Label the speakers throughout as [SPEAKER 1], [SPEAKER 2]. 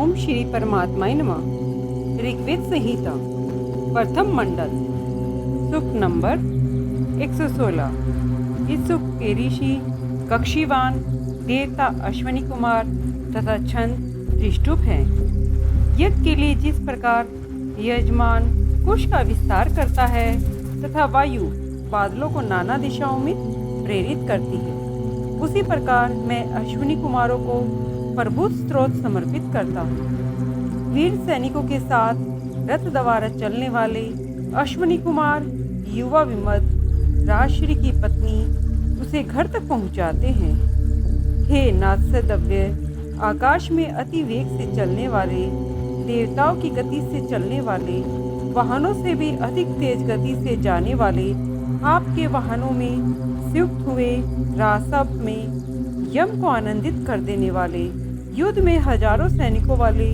[SPEAKER 1] ओम श्री परमात्माय नमः। ऋग्वेद संहिता प्रथम मंडल सूक्त नंबर 116। इस सूक्त के ऋषि कक्षीवान, देवता अश्विनी कुमार तथा छंद त्रिष्टुप हैं। यज्ञ के लिए जिस प्रकार यजमान कुश का विस्तार करता है तथा वायु बादलों को नाना दिशाओं में प्रेरित करती है, उसी प्रकार मैं अश्विनी कुमारों को प्रभुत स्त्रोत समर्पित करता हूँ। वीर सैनिकों के साथ रथ द्वारा चलने वाले अश्विनी कुमार युवा विमद राजश्री की पत्नी उसे घर तक पहुँचाते हैं। हे नाथसदव्य, आकाश में अति वेग से चलने वाले, देवताओं की गति से चलने वाले, वाहनों से भी अधिक तेज गति से जाने वाले आपके वाहनों में संयुक्त हुए रासब में यम को आनंदित कर देने वाले युद्ध में हजारों सैनिकों वाले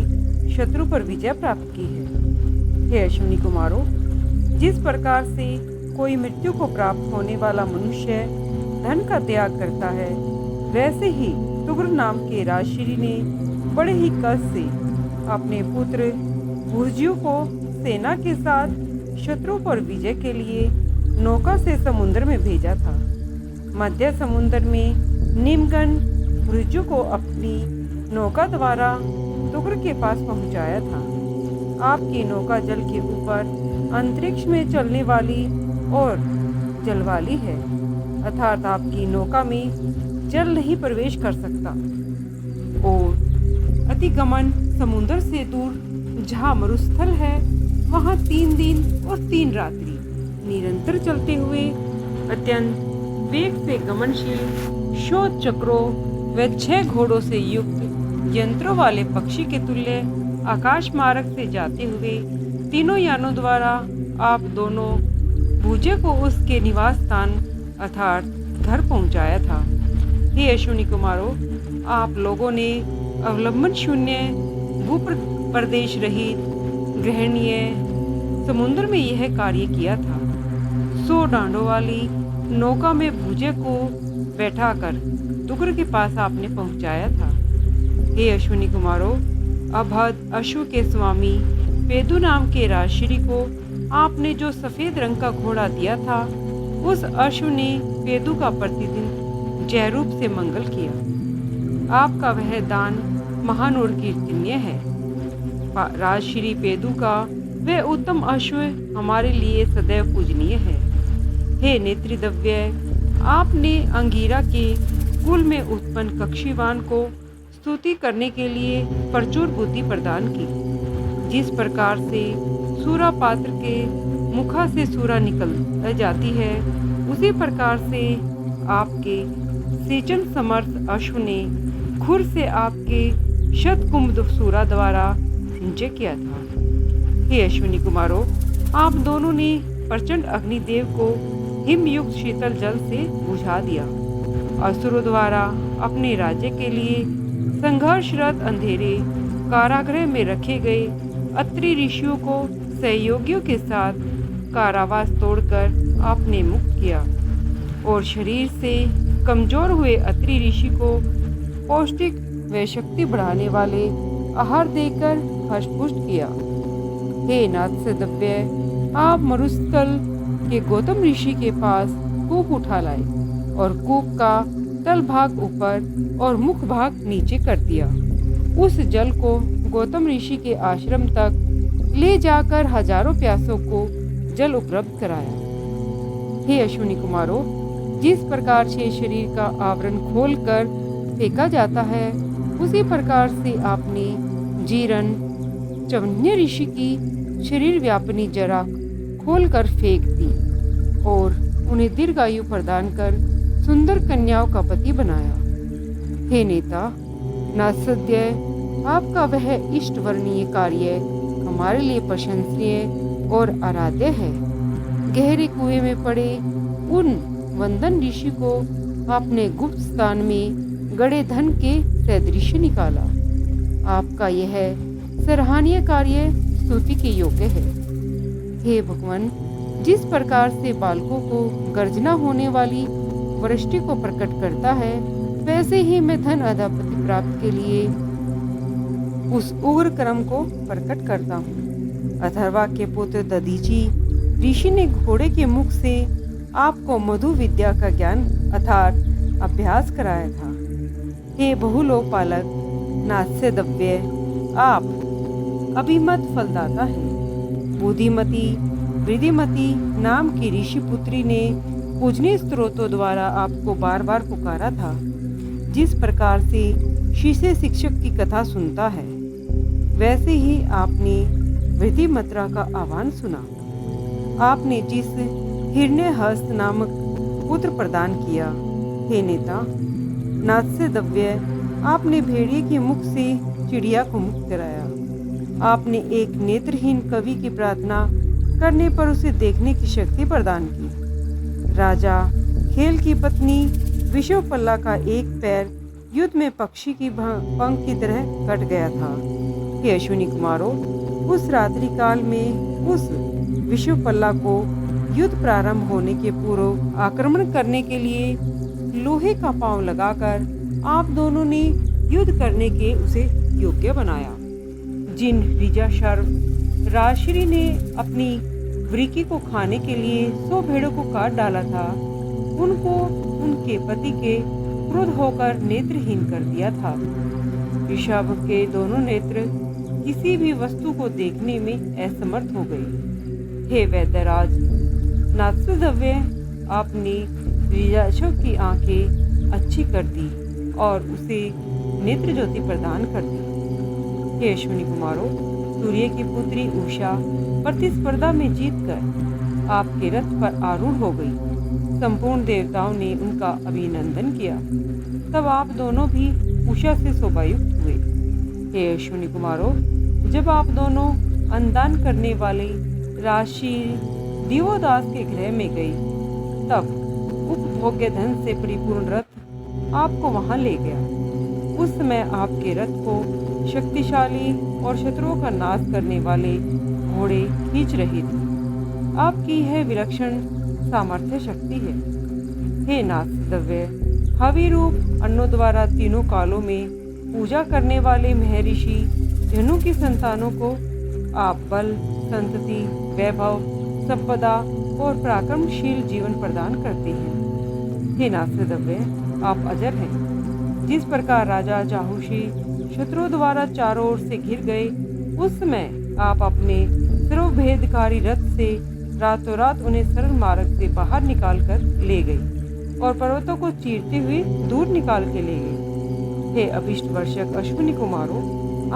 [SPEAKER 1] शत्रु पर विजय प्राप्त की है। हे अश्विनी कुमारों, जिस प्रकार से कोई मृत्यु को प्राप्त होने वाला मनुष्य धन का त्याग करता है, वैसे ही तुग्र नाम के राजश्री ने बड़े ही कष्ट से अपने पुत्र भुर्जियों को सेना के साथ शत्रु पर विजय के लिए नौका से समुद्र में भेजा था। मध्य समुद्र में निमगन भुर्जियों को अपनी नौका द्वारा तुग्र के पास पहुंचाया था। आपकी नौका जल के ऊपर अंतरिक्ष में चलने वाली और जल वाली है, अर्थात आपकी नौका में जल नहीं प्रवेश कर सकता। और अतिगमन समुद्र से दूर जहाँ मरुस्थल है, वहाँ 3 दिन और 3 रात्रि निरंतर चलते हुए अत्यंत वेग से गमनशील शोध चक्रों व 6 घोड़ों से युक्त यंत्रों वाले पक्षी के तुल्य आकाश मार्ग से जाते हुए तीनों यानों द्वारा आप दोनों भुजे को उसके निवास स्थान अर्थात घर पहुंचाया था। हे अश्विनी कुमारों, आप लोगों ने अवलंबन शून्य भूप्रदेश रहित ग्रहणीय समुद्र में यह कार्य किया था। 100 डांडों वाली नौका में भुजे को बैठाकर तुग्र के पास आपने पहुंचाया था। हे अश्विनी कुमारों, अभद अश्व के स्वामी पेदु नाम के राजश्री को आपने जो सफेद रंग का घोड़ा दिया था, उस अश्व ने पेदु का प्रतिदिन जय रूप से मंगल किया। आपका वह दान महान और कीर्तनीय है। राजश्री पेदु का वह उत्तम अश्व हमारे लिए सदैव पूजनीय है। हे नेत्रिदव्य, आपने अंगीरा के कुल में उत्पन्न कक्षीवान को स्तुति करने के लिए प्रचुर बुद्धि प्रदान की। जिस प्रकार से सूरा पात्र के मुखा से सूरा निकल जाती है, उसी प्रकार से आपके सेचन समर्थ अश्व ने खुर से आपके शतकुंभ सूरा द्वारा सिंचाई किया था। हे अश्विनी कुमारों, आप दोनों ने प्रचंड अग्निदेव को हिमयुक्त शीतल जल से बुझा दिया। असुरों द्वारा अपने राज्य के लिए संघर्षरत अंधेरे कारागृह में रखे गए अत्रि ऋषियों को सहयोगियों के साथ कारावास तोड़कर आपने मुक्त किया और शरीर से कमजोर हुए अत्रि ऋषि को पौष्टिक व शक्ति बढ़ाने वाले आहार देकर हष्टपुष्ट किया। हे नाथसदव्य, आप मरुस्थल के गौतम ऋषि के पास कूप उठा लाए और कूप का तल भाग ऊपर और मुख भाग नीचे कर दिया। उस जल को गौतम ऋषि के आश्रम तक ले जाकर हजारों प्यासों को जल उपलब्ध कराया। हे अश्विनी कुमारों, जिस प्रकार से शरीर का आवरण खोलकर फेंका जाता है, उसी प्रकार से आपने जीरन चवन्य ऋषि की शरीर व्यापनी जरा खोलकर फेंक दी और उन्हें दीर्घायु प्रदान कर सुंदर कन्याओं का पति बनाया। हे नेता नासद्य, आपका वह इष्ट वर्णीय कार्य हमारे लिए प्रशंसनीय और आराध्य है। गहरे कुएं में पड़े उन वंदन ऋषि को आपने गुप्त स्थान में गड़े धन के सदृश निकाला। आपका यह सराहनीय कार्य स्तुति के योग्य है। हे भगवान, जिस प्रकार से बालकों को गर्जना होने वाली वृष्टि को प्रकट करता है, वैसे ही मैं धन अधापति प्राप्त के लिए उस उग्र क्रम को प्रकट करता हूँ। अथर्वा के पुत्र दधीची ऋषि ने घोड़े के मुख से आपको मधु विद्या का ज्ञान अर्थात अभ्यास कराया था। हे बहुलोकपालक नास्यदव्य, आप अभिमत फलदाता है। बुद्धिमती वृद्धिमती नाम की ऋषि पुत्री ने पूजनीय स्त्रोतों द्वारा आपको बार बार पुकारा था। जिस प्रकार से शिष्य शिक्षक की कथा सुनता है, वैसे ही आपने वृद्धिमत्रा का आह्वान सुना। आपने जिस हिरण्यहस्त नामक पुत्र प्रदान किया, हे नेता नास्यदव्य, आपने भेड़िए के मुख से चिड़िया को मुक्त कराया। आपने एक नेत्रहीन कवि की प्रार्थना करने पर उसे देखने की शक्ति प्रदान की। राजा खेल की पत्नी विश्वपल्ला का एक पैर युद्ध में पक्षी की पंख की तरह कट गया था। हे अश्विनी कुमारों, उस रात्रि काल में उस विश्वपल्ला को युद्ध प्रारंभ होने के पूर्व आक्रमण करने के लिए लोहे का पांव लगाकर आप दोनों ने युद्ध करने के उसे योग्य बनाया। जिन ऋजाशर्व राजश्री ने अपनी वृकी को खाने के लिए 100 भेड़ों को काट डाला था, उनको उनके पति के क्रोध होकर नेत्रहीन कर दिया था। ऋषभ के दोनों नेत्र किसी भी वस्तु को देखने में असमर्थ हो गए। हे वैद्यराज नास्यदव्य, आपने ऋजाशव की आंखें अच्छी कर दी और उसे नेत्र ज्योति प्रदान कर दी। हे अश्विनी कुमारों, सूर्य की पुत्री उषा प्रतिस्पर्धा में जीतकर आपके रथ पर आरूढ़ हो गई। संपूर्ण देवताओं ने उनका अभिनंदन किया। तब आप दोनों भी उषा से शोभायुक्त हुए। हे अश्विनी कुमारों, जब आप दोनों अन्नदान करने वाले राशि दिवोदास के गृह में गई, तब उपभोग्य धन से परिपूर्ण रथ आपको वहां ले गया। उस समय आपके रथ को शक्तिशाली और शत्रुओं का नाश करने वाले घोड़े खींच रहे थे। आपकी यह विलक्षण सामर्थ्य शक्ति है। हे नास्यदव्य, हवि रूप अन्नों द्वारा तीनों कालों में पूजा करने वाले महर्षि धनु की संतानों को आप बल, संतति, वैभव, संपदा और पराक्रमशील जीवन प्रदान करते हैं। हे नास्यदव्य, आप अजर हैं। जिस प्रकार राजा जाहुषी शत्रुओं द्वारा चारों ओर से घिर गए, उस समय आप अपने सर्वभेदकारी रथ से रातों रात उन्हें सरल मार्ग से बाहर निकाल कर ले गई और पर्वतों को चीरते हुए दूर निकाल के ले गई। हे अभिष्ट वर्षक अश्विनी कुमारों,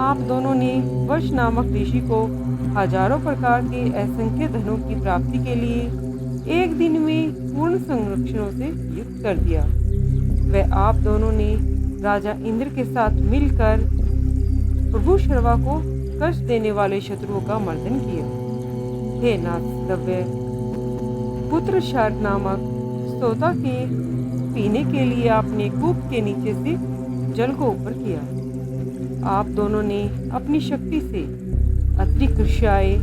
[SPEAKER 1] आप दोनों ने वर्ष नामक ऋषि को हजारों प्रकार के असंख्य धनों की प्राप्ति के लिए एक दिन में पूर्ण संरक्षणों से युक्त कर दिया। वह आप दोनों ने राजा इंद्र के साथ मिलकर प्रभु शर्वा को कष्ट देने वाले शत्रुओं का मर्दन किया। हे नास्यदव्य, पुत्र शार्क नामक स्तोता के पीने के लिए आपने कूप के नीचे से जल को ऊपर किया। आप दोनों ने अपनी शक्ति से अतिकृष्याय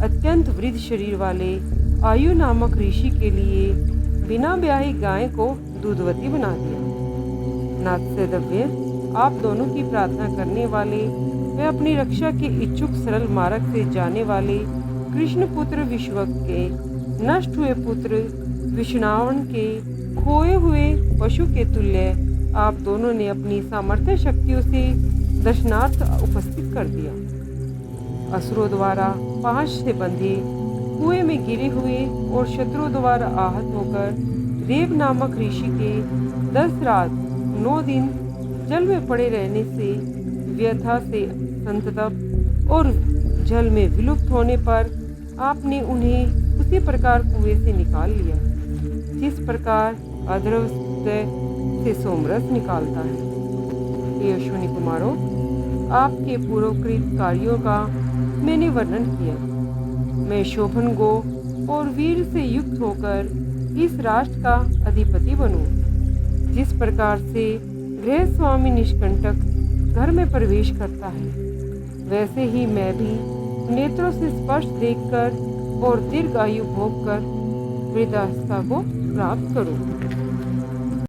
[SPEAKER 1] अत्यंत वृद्ध शरीर वाले आयु नामक ऋषि के लिए बिना ब्याही गाय को दूधवती बना दिया। नास्यदव्य, आप दोनों की प्रार्थना करने वाले वे अपनी रक्षा के इच्छुक सरल मार्ग से जाने वाले कृष्ण पुत्र विश्वक के नष्ट हुए पुत्र विष्णावन के खोए हुए पशु के तुल्य आप दोनों ने अपनी सामर्थ्य शक्तियों से दर्शनार्थ उपस्थित कर दिया। असुरों द्वारा पाश से बंधे कुएं में गिरे हुए और शत्रुओं द्वारा आहत होकर देव नामक ऋषि के 10 रात 9 दिन जल में पड़े रहने से व्यथा से संतप्त और जल में विलुप्त होने पर आपने उन्हें उसी प्रकार कुएं से निकाल लिया, जिस प्रकार अद्रव्य से सोमरस निकालता है। हे अश्विनी कुमारों, आपके पूर्वकृत कार्यों का मैंने वर्णन किया। मैं शोभन गो और वीर से युक्त होकर इस राष्ट्र का अधिपति बनूं। जिस प्रकार से गृह स्वामी निष्कंटक घर में प्रवेश करता है, वैसे ही मैं भी नेत्रों से स्पष्ट देखकर और दीर्घ आयु भोग कर वृद्धावस्था को प्राप्त करूं।